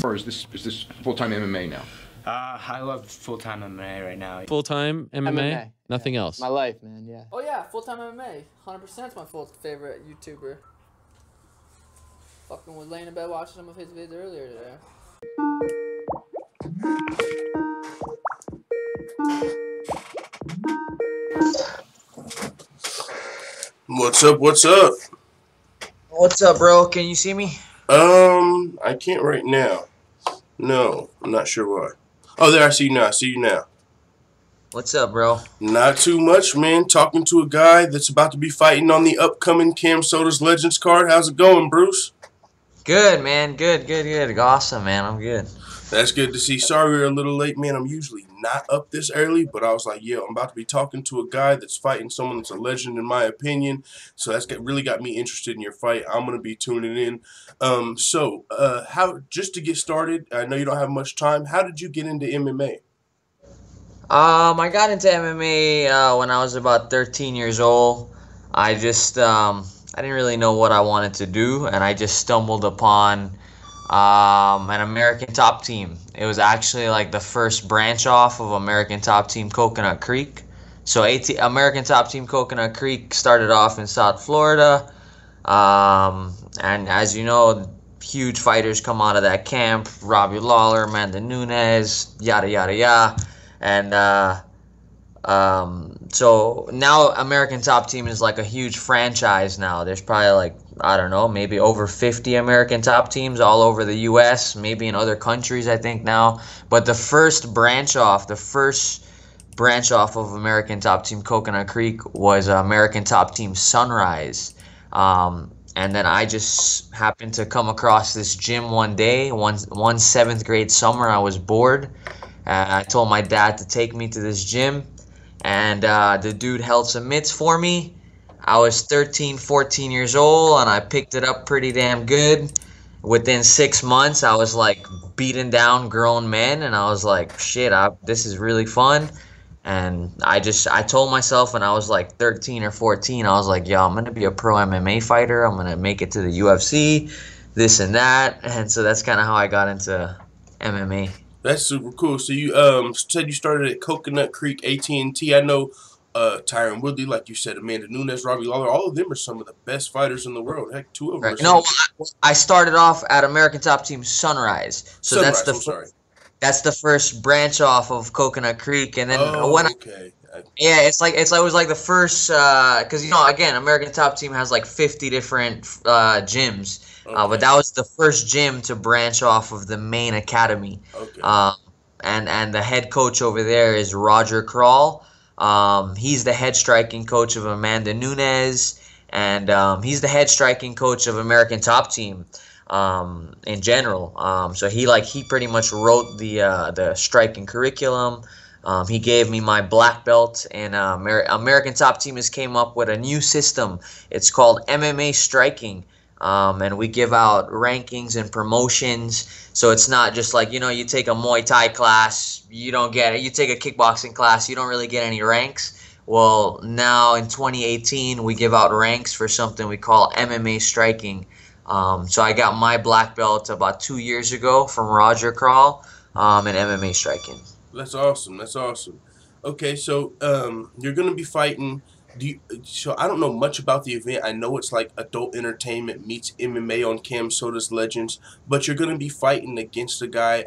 or is this full-time MMA now? I love full-time MMA right now. Full-time MMA? MMA. Nothing Yeah. else? My life, man, yeah. Oh yeah, full-time MMA. 100% is my favorite YouTuber. Fucking was laying in bed watching some of his vids earlier today. What's up? What's up? What's up, bro? Can you see me? I can't right now. No, I'm not sure why. Oh, there, I see you now. I see you now. What's up, bro? Not too much, man. Talking to a guy that's about to be fighting on the upcoming CamSoda's Legends card. How's it going, Bruce? Good, man. Good. Awesome, man. I'm good. That's good to see. Sorry we're a little late, man. I'm usually not up this early, but I was like, yo, I'm about to be talking to a guy that's fighting someone that's a legend in my opinion. So that's really got me interested in your fight. I'm going to be tuning in. Just to get started, I know you don't have much time. How did you get into MMA? I got into MMA when I was about 13 years old. I just I didn't really know what I wanted to do, and I just stumbled upon an American Top Team. It was actually like the first branch off of American Top Team Coconut Creek. So American Top Team Coconut Creek started off in South Florida, and as you know, huge fighters come out of that camp: Robbie Lawler, Amanda Nunes, yada yada yada. And so now American Top Team is like a huge franchise now. There's probably like, I don't know, maybe over 50 American Top Teams all over the U.S., maybe in other countries, I think now. But the first branch off of American Top Team Coconut Creek was American Top Team Sunrise. And then I just happened to come across this gym one day, one 7th grade summer. I was bored. I told my dad to take me to this gym, and the dude held some mitts for me. I was 13, 14 years old, and I picked it up pretty damn good. Within 6 months, I was like beating down grown men, and I was like, shit, this is really fun. And I told myself when I was like 13 or 14, I was like, yo, I'm going to be a pro MMA fighter. I'm going to make it to the UFC, this and that. And so that's kind of how I got into MMA. That's super cool. So you said you started at Coconut Creek AT&T. I know Tyron Woodley, like you said, Amanda Nunes, Robbie Lawler, all of them are some of the best fighters in the world. Heck, two of them. Right. No, I started off at American Top Team Sunrise. So Sunrise, that's the first branch off of Coconut Creek, and then it's like it was like the first because again, American Top Team has like 50 different gyms. Okay. But that was the first gym to branch off of the main academy. Okay. And the head coach over there is Roger Crawl. He's the head striking coach of Amanda Nunes, and he's the head striking coach of American Top Team in general. So he pretty much wrote the striking curriculum. He gave me my black belt, and American Top Team has came up with a new system. It's called MMA striking. And we give out rankings and promotions, so it's not just like, you take a Muay Thai class, you don't get it. You take a kickboxing class, you don't really get any ranks. Well, now in 2018, we give out ranks for something we call MMA striking. So I got my black belt about 2 years ago from Roger Crawl in MMA striking. That's awesome. That's awesome. Okay, so you're going to be fighting. So I don't know much about the event. I know it's like adult entertainment meets MMA on CamSoda's Legends, but you're going to be fighting against a guy,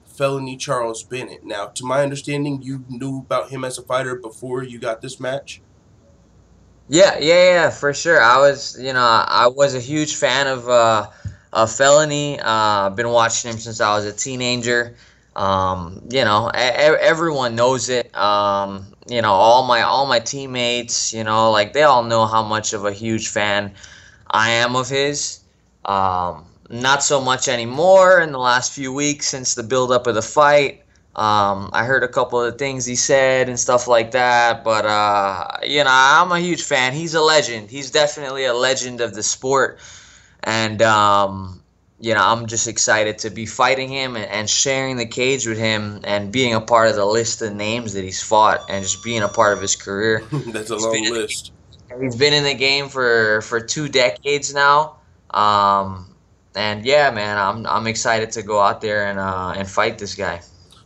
Felony Charles Bennett. Now, to my understanding, you knew about him as a fighter before you got this match? Yeah, for sure. I was a huge fan of Felony. I've been watching him since I was a teenager. Everyone knows it. All my teammates, like they all know how much of a huge fan I am of his. Not so much anymore in the last few weeks since the build-up of the fight. I heard a couple of the things he said and stuff like that, but I'm a huge fan. He's a legend. He's definitely a legend of the sport, and I'm just excited to be fighting him and sharing the cage with him and being a part of the list of names that he's fought and just being a part of his career. That's a long list. He's been in the game for 2 decades now. And yeah, man, I'm excited to go out there and fight this guy.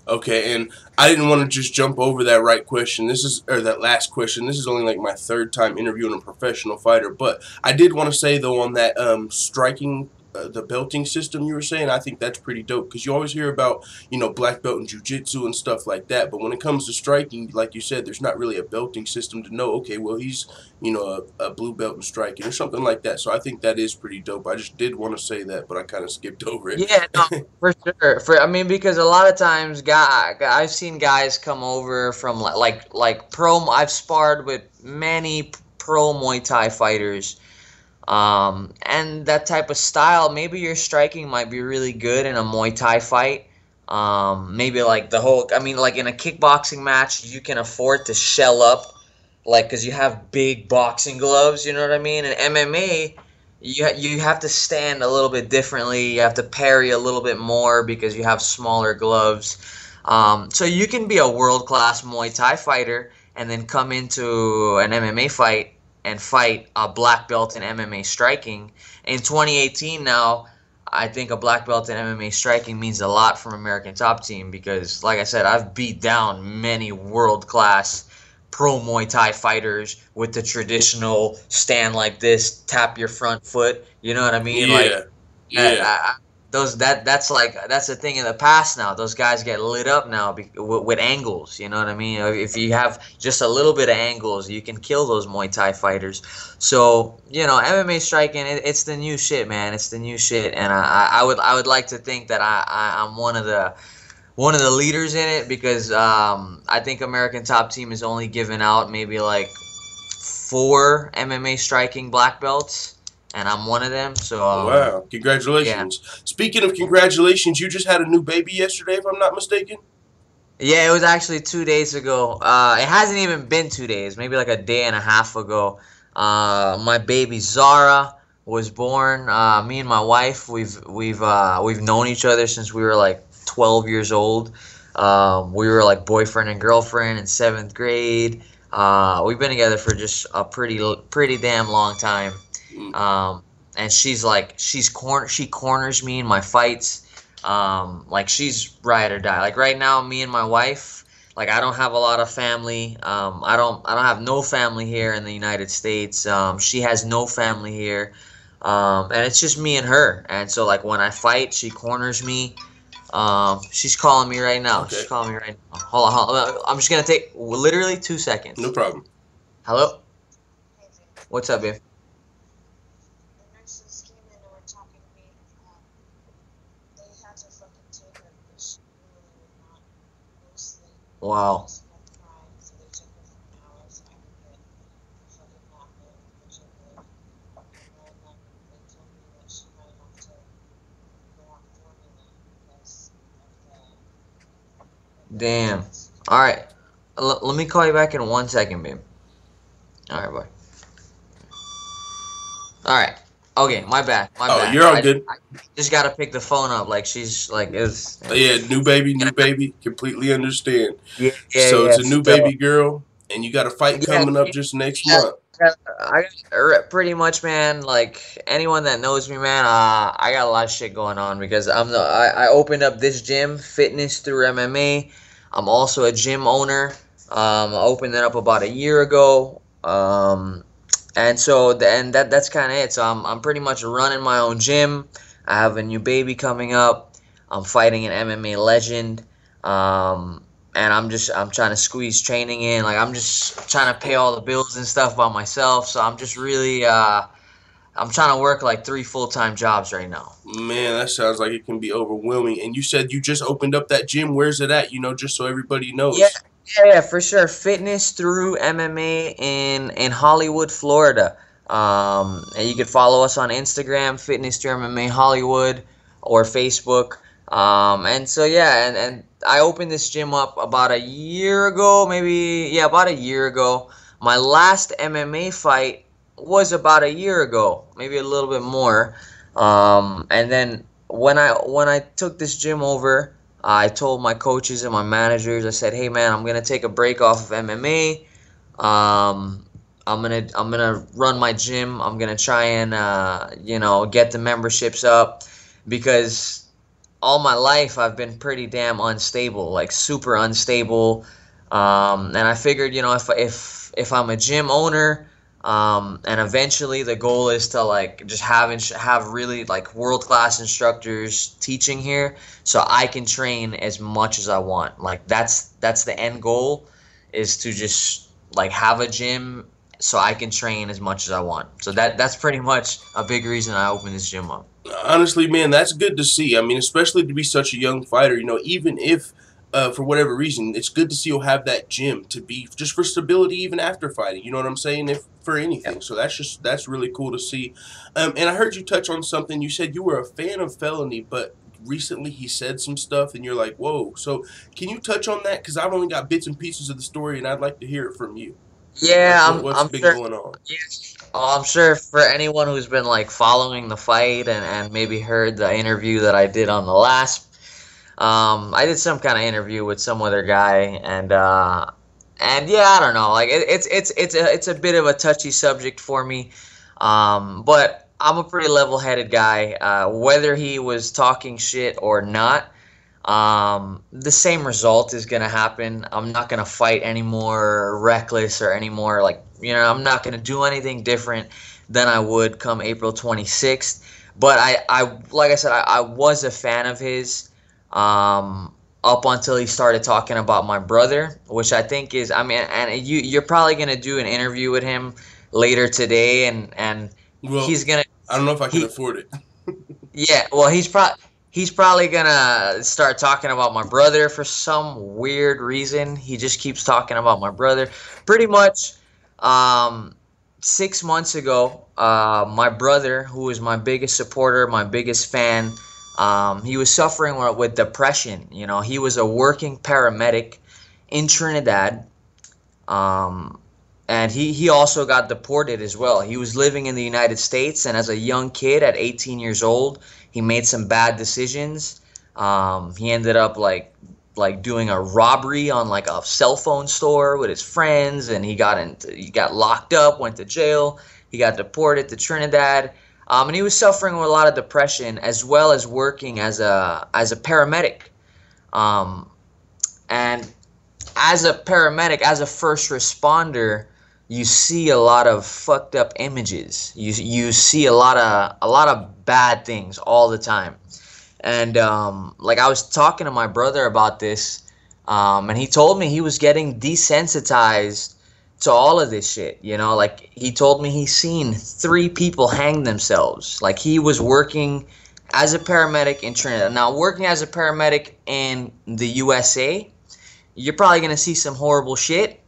Okay, and I didn't want to just jump over that right question. That last question. This is only like my third time interviewing a professional fighter, but I did want to say though on that striking, the belting system you were saying, I think that's pretty dope because you always hear about, black belt and jiu-jitsu and stuff like that, but when it comes to striking, like you said, there's not really a belting system to know, okay, well, he's, a blue belt in striking or something like that. So I think that is pretty dope. I just did want to say that, but I kind of skipped over it. Yeah, no, for sure. I mean, because a lot of times, I've seen guys come over from like pro. I've sparred with many pro Muay Thai fighters, and that type of style. Maybe your striking might be really good in a Muay Thai fight. Maybe like I mean, like in a kickboxing match, you can afford to shell up, like, because you have big boxing gloves. You know what I mean? In MMA. You have to stand a little bit differently. You have to parry a little bit more because you have smaller gloves. So you can be a world-class Muay Thai fighter and then come into an MMA fight and fight a black belt in MMA striking. In 2018 now, I think a black belt in MMA striking means a lot from American Top Team because, like I said, I've beat down many world-class pro Muay Thai fighters with the traditional stand like this, tap your front foot. You know what I mean? Yeah, like, yeah. That's a thing in the past now. Those guys get lit up now with angles. You know what I mean? If you have just a little bit of angles, you can kill those Muay Thai fighters. So MMA striking, it's the new shit, man. It's the new shit, and I would like to think that I'm one of the leaders in it because I think American Top Team is only giving out maybe like 4 MMA striking black belts, and I'm one of them. So wow, congratulations! Yeah. Speaking of congratulations, you just had a new baby yesterday, if I'm not mistaken. Yeah, it was actually 2 days ago. It hasn't even been 2 days, maybe like a day and a half ago. My baby Zara was born. Me and my wife, we've known each other since we were like 12 years old. We were like boyfriend and girlfriend in 7th grade. We've been together for just a pretty damn long time. And she corners me in my fights. Like she's ride or die. Like right now, me and my wife, like I don't have a lot of family. I don't have no family here in the United States. She has no family here. And it's just me and her. And so like when I fight, she corners me. She's calling me right now. Okay. She's calling me right now. Hold on. I'm just gonna take literally 2 seconds. No problem. Hello? What's up, babe? The nurses came in and were talking to me. They had to fucking take her because she really would not go to sleep. Wow. So they took her for an hour so I could get a fucking nap in, which I did. And then they told me that she might have to go on formula because of the... Damn. Alright. Let me call you back in 1 second, babe. Alright, bye. Alright. Okay, my bad. Oh, you're all good. I just gotta pick the phone up. Like, she's like, yeah, new baby. Completely understand. Yeah, so it's a new baby girl, and you got a fight coming up just next month. Pretty much, man. Like, anyone that knows me, man, I got a lot of shit going on because I opened up this gym, Fitness Through MMA. I'm also a gym owner. I opened it up about a year ago. And so that's kind of it. So I'm pretty much running my own gym. I have a new baby coming up. I'm fighting an MMA legend. And I'm trying to squeeze training in. Like I'm just trying to pay all the bills and stuff by myself. So I'm just really I'm trying to work like 3 full-time jobs right now. Man, that sounds like it can be overwhelming. And you said you just opened up that gym. Where's it at? Just so everybody knows. Yeah, for sure. Fitness Through MMA in Hollywood, Florida. And you can follow us on Instagram, Fitness Through MMA Hollywood, or Facebook. And so yeah, and I opened this gym up about a year ago, about a year ago. My last MMA fight was about a year ago, maybe a little bit more. And then when I took this gym over, I told my coaches and my managers, I said, hey man, I'm gonna take a break off of MMA. I'm gonna run my gym. I'm gonna try and you know, get the memberships up, because all my life I've been pretty damn unstable, like super unstable. And I figured, you know, if I'm a gym owner, and eventually the goal is to like just have really like world class instructors teaching here, so I can train as much as I want. Like that's the end goal, is to just like have a gym so I can train as much as I want. So that's pretty much a big reason I opened this gym up. Honestly, man, that's good to see. I mean, especially to be such a young fighter, you know, even if for whatever reason, it's good to see you'll have that gym to be just for stability even after fighting. You know what I'm saying? If for anything. Yep. So that's really cool to see. And I heard you touch on something. You said you were a fan of Felony, but recently he said some stuff and you're like, whoa. So can you touch on that? Because I've only got bits and pieces of the story and I'd like to hear it from you. Yeah, Like what's I'm been sure. going on? Yeah. Oh, I'm sure for anyone who's been like following the fight, and maybe heard the interview that I did on the last, I did some kind of interview with some other guy, and yeah, I don't know, like it's a bit of a touchy subject for me, but I'm a pretty level-headed guy. Whether he was talking shit or not, the same result is gonna happen. I'm not gonna fight any more reckless or any more like, you know, I'm not gonna do anything different than I would come April 26th. But I like I said, I was a fan of his, up until he started talking about my brother, which I think is, I mean, and you're probably gonna do an interview with him later today, and Well, he's gonna I don't know if I can he afford it. yeah, well, he's probably gonna start talking about my brother for some weird reason. He just keeps talking about my brother. Pretty much, 6 months ago, my brother, who is my biggest supporter, my biggest fan, he was suffering with depression. You know, he was a working paramedic in Trinidad. And he also got deported as well. He was living in the United States, and as a young kid at 18 years old, he made some bad decisions. He ended up like doing a robbery on like a cell phone store with his friends, and he got locked up, went to jail. He got deported to Trinidad, and he was suffering with a lot of depression, as well as working as a paramedic. And as a paramedic, as a first responder, you see a lot of fucked up images. You see a lot of bad things all the time. And like I was talking to my brother about this, and he told me he was getting desensitized to all of this shit. You know, like he told me he's seen 3 people hang themselves. Like he was working as a paramedic in Trinidad. Now, working as a paramedic in the USA, you're probably going to see some horrible shit.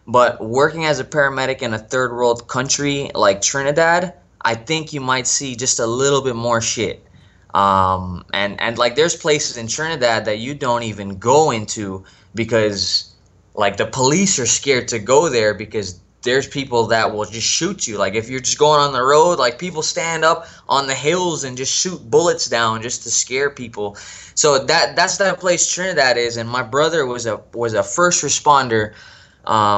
But working as a paramedic in a third world country like Trinidad, I think you might see just a little bit more shit. And like there's places in Trinidad that you don't even go into because like the police are scared to go there, because there's people that will just shoot you. Like if you're just going on the road, like people stand up on the hills and just shoot bullets down just to scare people. So that's that place Trinidad is. And my brother was a first responder,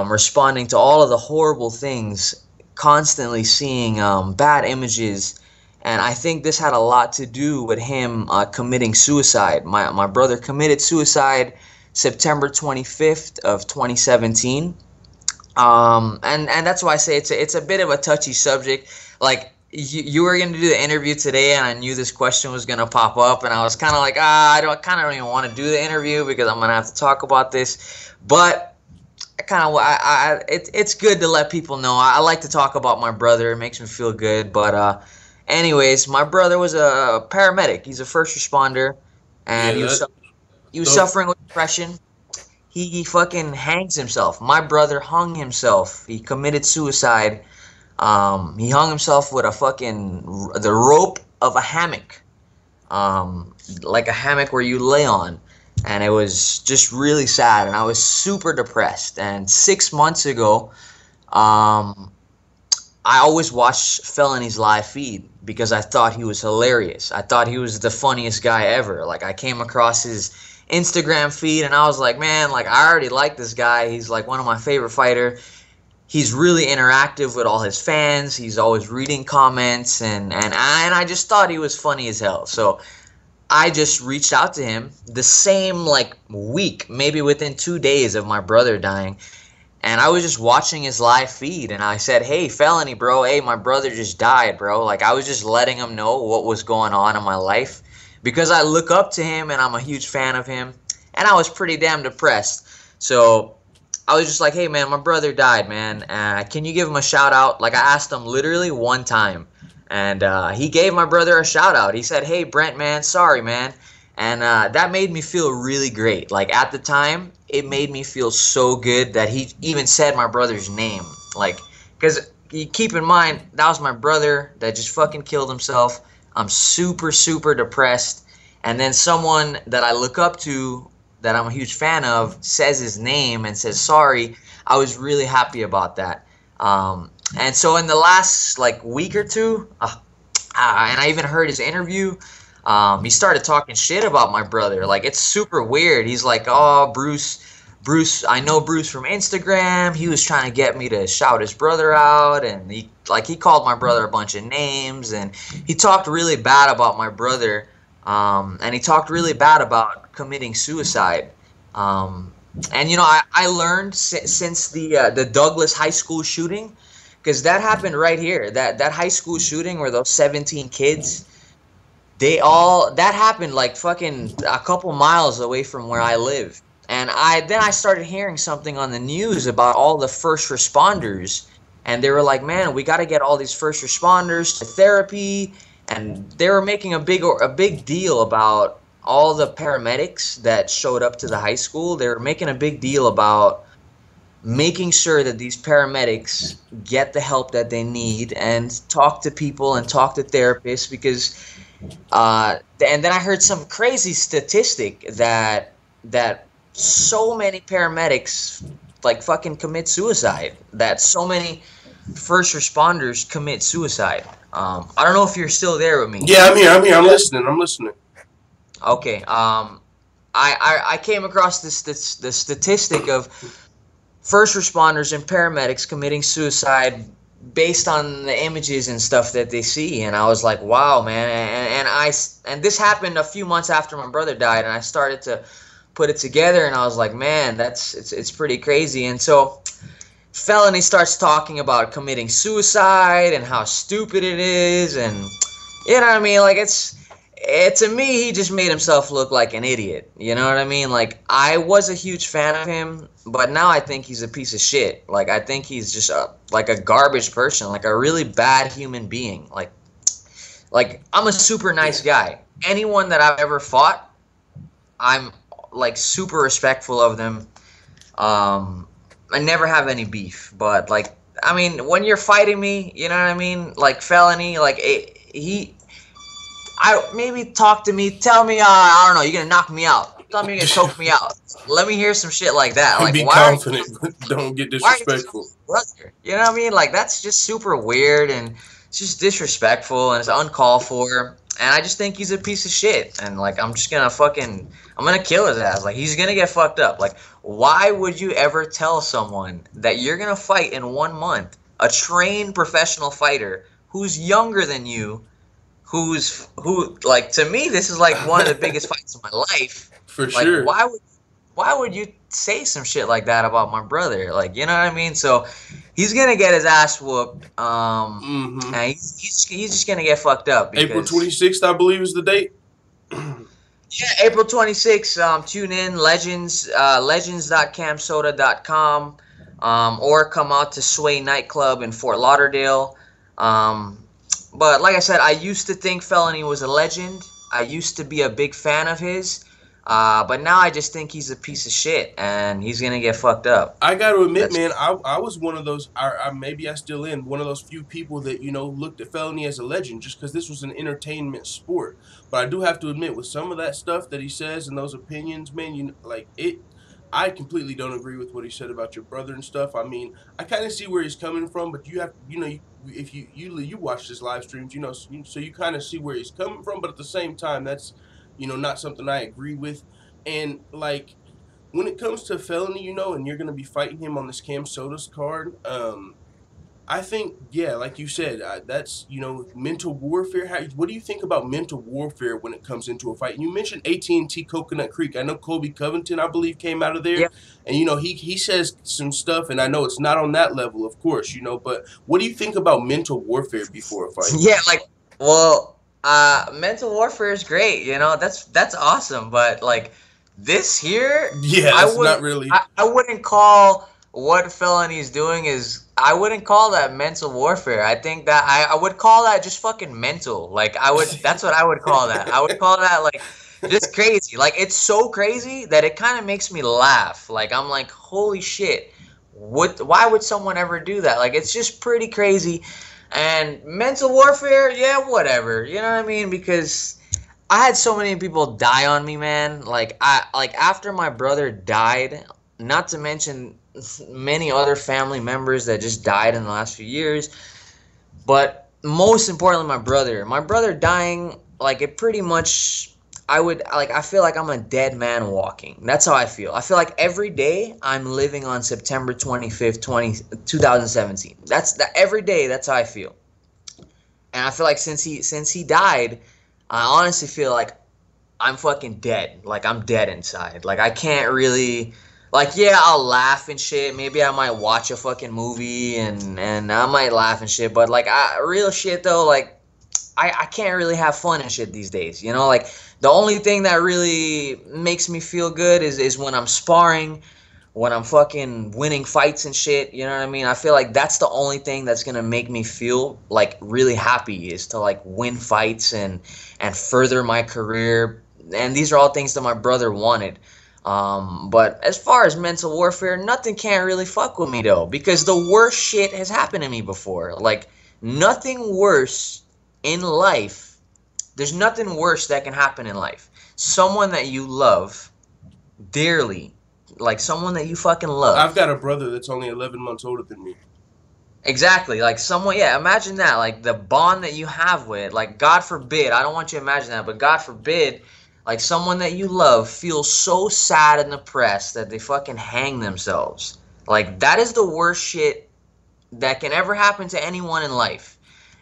responding to all of the horrible things, constantly seeing bad images. And I think this had a lot to do with him committing suicide. My brother committed suicide September 25th of 2017. And that's why I say it's a bit of a touchy subject. Like you were going to do the interview today, and I knew this question was going to pop up, and I was kind of like, I don't even want to do the interview because I'm going to have to talk about this. But it's good to let people know. I like to talk about my brother. It makes me feel good. But anyways, my brother was a paramedic. He's a first responder, and Yeah, he was suffering with depression. He fucking hangs himself. My brother hung himself. He committed suicide. He hung himself with the rope of a hammock, like a hammock where you lay on. And it was just really sad, and I was super depressed. And 6 months ago, I always watched Felony's live feed because I thought he was hilarious. I thought he was the funniest guy ever. Like I came across his Instagram feed, and I was like, man, like I already like this guy. He's like one of my favorite fighter. he's really interactive with all his fans. He's always reading comments, and I just thought he was funny as hell. So I just reached out to him the same like week, maybe within 2 days of my brother dying. And I was just watching his live feed, and I said, "Hey, Felony, bro, hey, my brother just died, bro." Like, I was just letting him know what was going on in my life because I look up to him and I'm a huge fan of him. And I was pretty damn depressed. So I was just like, "Hey, man, my brother died, man. Can you give him a shout out?" Like, I asked him literally one time. And he gave my brother a shout out. He said, "Hey, Brent, man, sorry, man." And that made me feel really great. Like, at the time, it made me feel so good that he even said my brother's name. Like, because you keep in mind, that was my brother that just fucking killed himself. I'm super, super depressed. And then someone that I look up to, that I'm a huge fan of, says his name and says sorry. I was really happy about that. And so in the last, like, week or two, and I even heard his interview, he started talking shit about my brother. Like, it's super weird. He's like, "Oh, Bruce, I know Bruce from Instagram. He was trying to get me to shout his brother out." And he called my brother a bunch of names. And he talked really bad about my brother. And he talked really bad about committing suicide. And, you know, I learned since the Douglas High School shooting, because that happened right here. That high school shooting where those 17 kids, that happened like fucking a couple miles away from where I live. And then I started hearing something on the news about all the first responders, and they were like, "Man, we got to get all these first responders to therapy." And they were making a big deal about all the paramedics that showed up to the high school. They were making a big deal about making sure that these paramedics get the help that they need and talk to people and talk to therapists, because and then I heard some crazy statistic that so many paramedics like fucking commit suicide, that so many first responders commit suicide. I don't know if you're still there with me. Yeah, I'm here. I'm listening. Okay. I came across the statistic of first responders and paramedics committing suicide based on the images and stuff that they see, and I was like, wow, man. And this happened a few months after my brother died, and I started to put it together, and I was like, man, it's pretty crazy. And so Felony starts talking about committing suicide and how stupid it is, and you know what I mean? Like, to me, he just made himself look like an idiot. You know what I mean? Like, I was a huge fan of him, but now I think he's a piece of shit. Like, I think he's just like a garbage person, like a really bad human being. Like I'm a super nice guy. Anyone that I've ever fought, I'm like super respectful of them. I never have any beef, but like, I mean, when you're fighting me, you know what I mean? Like Felony, like maybe talk to me, tell me, I don't know, you're gonna knock me out. Tell me you're gonna choke me out. Let me hear some shit like that. Like, be confident, but don't get disrespectful. You know what I mean? Like, that's just super weird, and it's just disrespectful, and it's uncalled for. And I just think he's a piece of shit. And like, I'm gonna kill his ass. Like, he's gonna get fucked up. Like, why would you ever tell someone that you're gonna fight in 1 month, a trained professional fighter who's younger than you, who like, to me, this is like one of the biggest fights of my life. For like, sure. Why would you say some shit like that about my brother? Like, you know what I mean? So he's gonna get his ass whooped. And he's just gonna get fucked up. Because, April 26th, I believe, is the date. Yeah, April 26th. Tune in, legends.camsoda.com, or come out to Sway Nightclub in Fort Lauderdale. But like I said, I used to think Felony was a legend. I used to be a big fan of his. But now I just think he's a piece of shit, and he's gonna get fucked up. I got to admit, man, I was one of those. Maybe I still am one of those few people that, you know, looked at Felony as a legend just because this was an entertainment sport. But I do have to admit, with some of that stuff that he says and those opinions, man, you know, like it. I completely don't agree with what he said about your brother and stuff. I mean, I kind of see where he's coming from, but you have, you know, if you watch his live streams, you know, so you kind of see where he's coming from. But at the same time, that's, you know, not something I agree with. And like, when it comes to Felony, you know, and you're going to be fighting him on this CamSoda's card, I think, yeah, like you said, that's, you know, mental warfare. What do you think about mental warfare when it comes into a fight? And you mentioned AT&T Coconut Creek. I know Colby Covington, I believe, came out of there. Yeah. And, you know, he says some stuff, and I know it's not on that level, of course, you know, but what do you think about mental warfare before a fight? Yeah, like, well, mental warfare is great, you know, that's awesome, but like this here, Yeah, that's not really. I wouldn't call what Felony is doing I wouldn't call that mental warfare. I think that I would call that just fucking mental. Like that's what I would call that. I would call that like just crazy. Like it's so crazy that it kind of makes me laugh. Like I'm like, holy shit. Why would someone ever do that? Like it's just pretty crazy. And mental warfare, yeah, whatever. You know what I mean? Because I had so many people die on me, man. Like after my brother died, not to mention many other family members that just died in the last few years, but most importantly my brother dying, like it pretty much, I feel like I'm a dead man walking. That's how I feel. I feel like every day I'm living on September 25th 2017. Every day that's how I feel. And I feel like since he died, I honestly feel like I'm fucking dead. Like I'm dead inside. Like I can't really, like, yeah, I'll laugh and shit. Maybe I might watch a fucking movie and I might laugh and shit. But like real shit though, like I can't really have fun and shit these days. You know, like the only thing that really makes me feel good is when I'm sparring, when I'm fucking winning fights and shit. You know what I mean? I feel like that's the only thing that's gonna make me feel like really happy, is to like win fights and further my career. And these are all things that my brother wanted. But as far as mental warfare, nothing can really fuck with me though, because the worst shit has happened to me before. Like nothing worse in life. There's nothing worse that can happen in life. Someone that you love dearly, like someone that you fucking love. I've got a brother that's only 11 months older than me. Exactly, like someone, yeah, imagine that, like the bond that you have with, like God forbid, I don't want you to imagine that, but God forbid, like someone that you love feels so sad and depressed that they fucking hang themselves. Like that is the worst shit that can ever happen to anyone in life.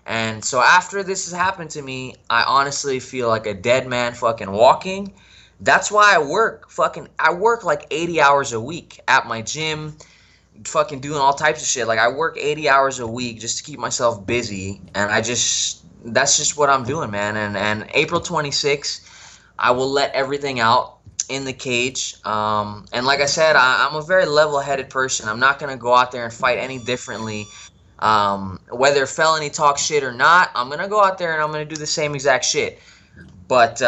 And so after this has happened to me, I honestly feel like a dead man fucking walking. That's why I work like 80 hours a week at my gym, fucking doing all types of shit. Like I work 80 hours a week just to keep myself busy, and that's just what I'm doing, man. And April 26th, I will let everything out in the cage. And like I said, I'm a very level-headed person. I'm not going to go out there and fight any differently. Whether Felony talks shit or not, I'm going to go out there and I'm going to do the same exact shit. But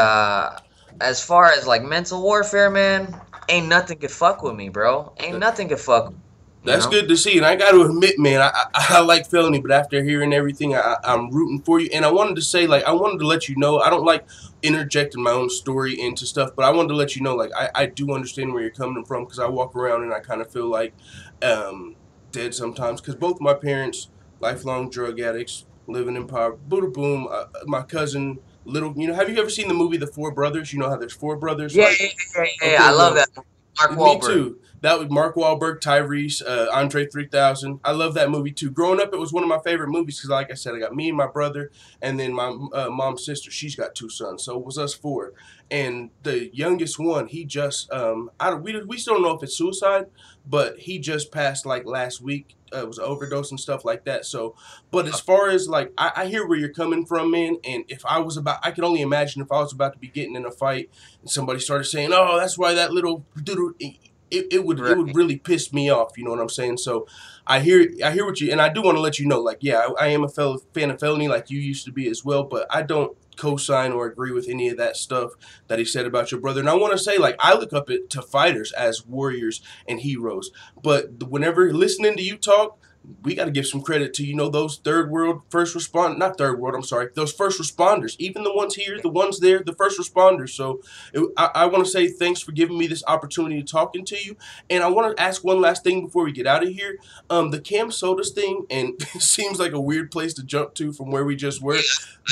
as far as like mental warfare, man, ain't nothing could fuck with me, bro. Ain't nothing could fuck with me. That's good to see, and I got to admit, man, I like Felony, but after hearing everything, I'm rooting for you. And I wanted to say, like, I wanted to let you know, I don't like interjecting my own story into stuff, but I wanted to let you know, like, I do understand where you're coming from, because I walk around and I kind of feel like dead sometimes, because both my parents, lifelong drug addicts, living in poverty, boom, my cousin, little, you know, have you ever seen the movie The Four Brothers? You know how there's four brothers? Yeah, like, okay, I love that. Mark Wahlberg. Me too. That was Mark Wahlberg, Tyrese, Andre 3000. I love that movie too. Growing up, it was one of my favorite movies because, like I said, I got me and my brother, and then my mom's sister. She's got two sons, so it was us four. And the youngest one, he just we still don't know if it's suicide, but he just passed like last week. It was an overdose and stuff like that. So, but as far as like, I hear where you're coming from, man. And if I can only imagine if I was about to be getting in a fight and somebody started saying, "Oh, that's why that little doodle." It would really piss me off, you know what I'm saying? So I hear what you, and I do want to let you know, like, yeah, I am a fan of Felony like you used to be as well, but I don't co-sign or agree with any of that stuff that he said about your brother. And I want to say, like, I look up to fighters as warriors and heroes, but whenever listening to you talk, we got to give some credit to, you know, those third world first respond, not third world, I'm sorry, those first responders, even the ones here, the ones there, the first responders. So I want to say thanks for giving me this opportunity to talking to you. And I want to ask one last thing before we get out of here. The CamSodas thing, and it seems like a weird place to jump to from where we just were,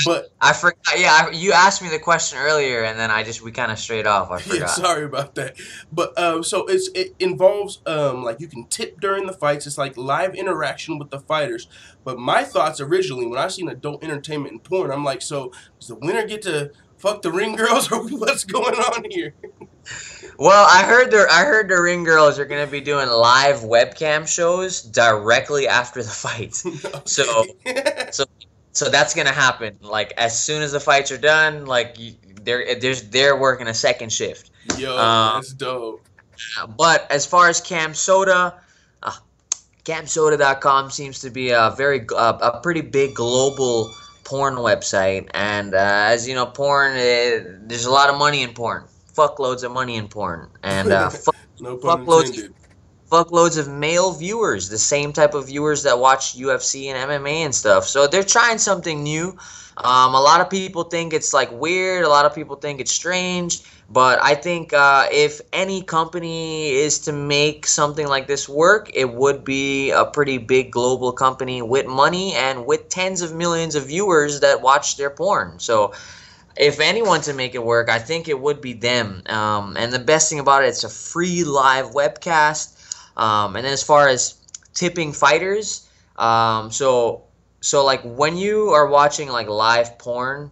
but I forgot. Yeah, you asked me the question earlier, and then we kind of strayed off. I forgot. yeah, sorry about that. But so it involves like you can tip during the fights. It's like live interaction with the fighters. But my thoughts originally when I seen adult entertainment and porn, I'm like, so does the winner get to fuck the ring girls, or what's going on here? Well, I heard the ring girls are gonna be doing live webcam shows directly after the fight. Okay. So that's gonna happen. Like as soon as the fights are done, like they're working a second shift. Yo, that's dope. But as far as CamSoda, CamSoda.com seems to be a pretty big global porn website, and as you know, porn there's a lot of money in porn. Fuckloads of money in porn, and no pun intended. Fuckloads of male viewers, the same type of viewers that watch UFC and MMA and stuff. So they're trying something new. A lot of people think it's like weird. A lot of people think it's strange. But I think if any company is to make something like this work, it would be a pretty big global company with money and with tens of millions of viewers that watch their porn. So if anyone to make it work, I think it would be them. And the best thing about it, it's a free live webcast. And then as far as tipping fighters, so like when you are watching like live porn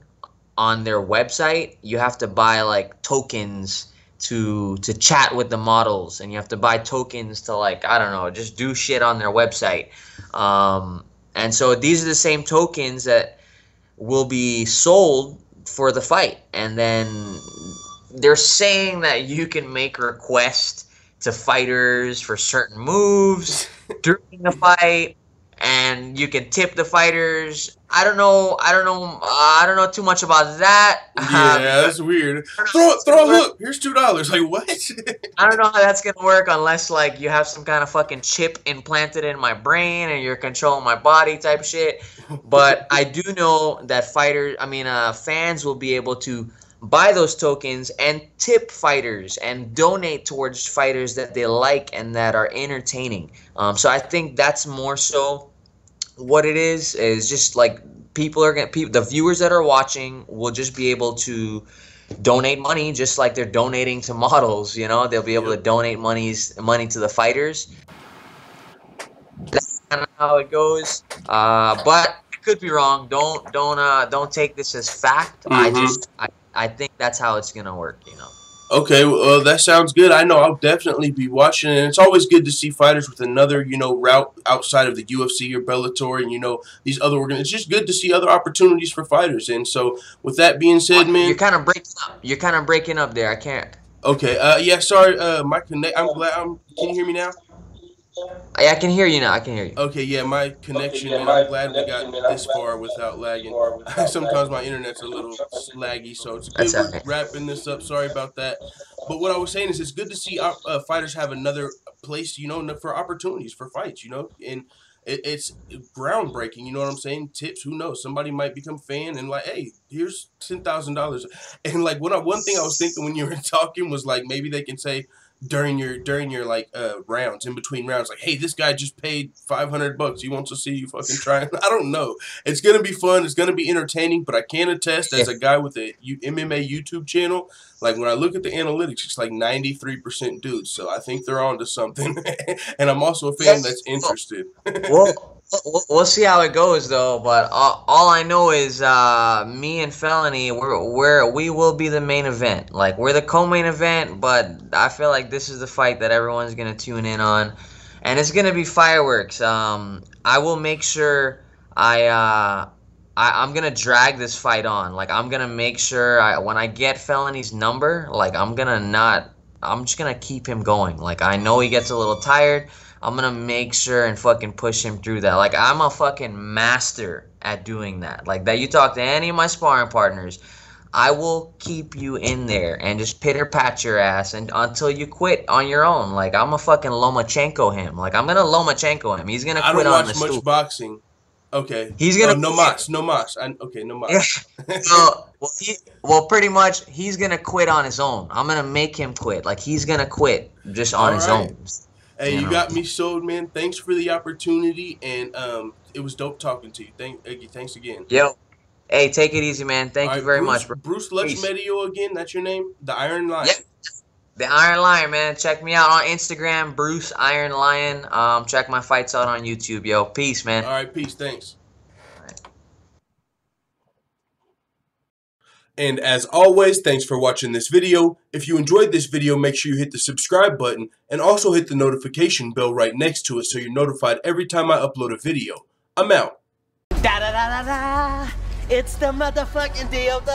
on their website, you have to buy like tokens to chat with the models, and you have to buy tokens to, like, I don't know, just do shit on their website. And so these are the same tokens that will be sold for the fight, and then they're saying that you can make requests to fighters for certain moves during the fight, and you can tip the fighters. I don't know too much about that. Yeah, that's weird. Throw a hook. Here's $2. Like, what? I don't know how that's gonna work unless like you have some kind of fucking chip implanted in my brain and you're controlling my body type shit. But I do know that fans will be able to buy those tokens and tip fighters and donate towards fighters that they like and that are entertaining. So I think that's more so what it is just like the viewers that are watching will just be able to donate money just like they're donating to models, you know. They'll be able to donate money to the fighters. That's kind of how it goes. But I could be wrong. Don't take this as fact. I think that's how it's gonna work, you know. Okay, well, that sounds good. I know I'll definitely be watching, and it's always good to see fighters with another, you know, route outside of the UFC or Bellator, and, you know, these other organizations. It's just good to see other opportunities for fighters. And so, with that being said, man, you're kind of breaking up there. I can't. Okay. Yeah. Sorry. My connect. I'm glad. Can you hear me now? Yeah, I can hear you now. I can hear you. Okay, yeah, my connection, and I'm glad we got this far without lagging. Sometimes my internet's a little laggy, so it's good we're wrapping this up. Sorry about that. But what I was saying is it's good to see fighters have another place, you know, for opportunities for fights, you know, and it's groundbreaking, you know what I'm saying? Tips, who knows? Somebody might become a fan and like, hey, here's $10,000. And like one thing I was thinking when you were talking was like maybe they can say, during your like rounds, in between rounds, like, hey, this guy just paid $500. He wants to see you fucking try. I don't know. It's gonna be fun. It's gonna be entertaining. But I can attest, as a guy with a MMA YouTube channel, like when I look at the analytics, it's like 93% dudes. So I think they're on to something. And I'm also a fan that's interested. We'll see how it goes though. But all I know is me and Felony, we will be the main event. Like we're the co-main event, but I feel like this is the fight that everyone's gonna tune in on, and it's gonna be fireworks. I will make sure I'm gonna drag this fight on. Like I'm gonna make sure when I get Felony's number, like I'm just gonna keep him going. Like I know he gets a little tired. I'm gonna make sure and fucking push him through that. Like I'm a fucking master at doing that. Like that, you talk to any of my sparring partners, I will keep you in there and just pitter pat your ass and until you quit on your own. Like I'm a fucking Lomachenko him. Like I'm gonna Lomachenko him. He's gonna quit on the stool. I don't watch much boxing. Okay. He's gonna no mas. Okay, no mas. So, well, pretty much he's gonna quit on his own. I'm gonna make him quit. Like he's gonna quit just on his own. Hey, you got me sold, man. Thanks for the opportunity, and it was dope talking to you. Thanks again. Yo, hey, take it easy, man. Thank you very much, bro. Bruce Lutchmedial again. That's your name, the Iron Lion. Yep. The Iron Lion, man. Check me out on Instagram, Bruce Iron Lion. Check my fights out on YouTube, yo. Peace, man. All right, peace. Thanks. And as always, thanks for watching this video. If you enjoyed this video, make sure you hit the subscribe button and also hit the notification bell right next to it so you're notified every time I upload a video. I'm out. Da da da da da. It's the motherfucking DOG.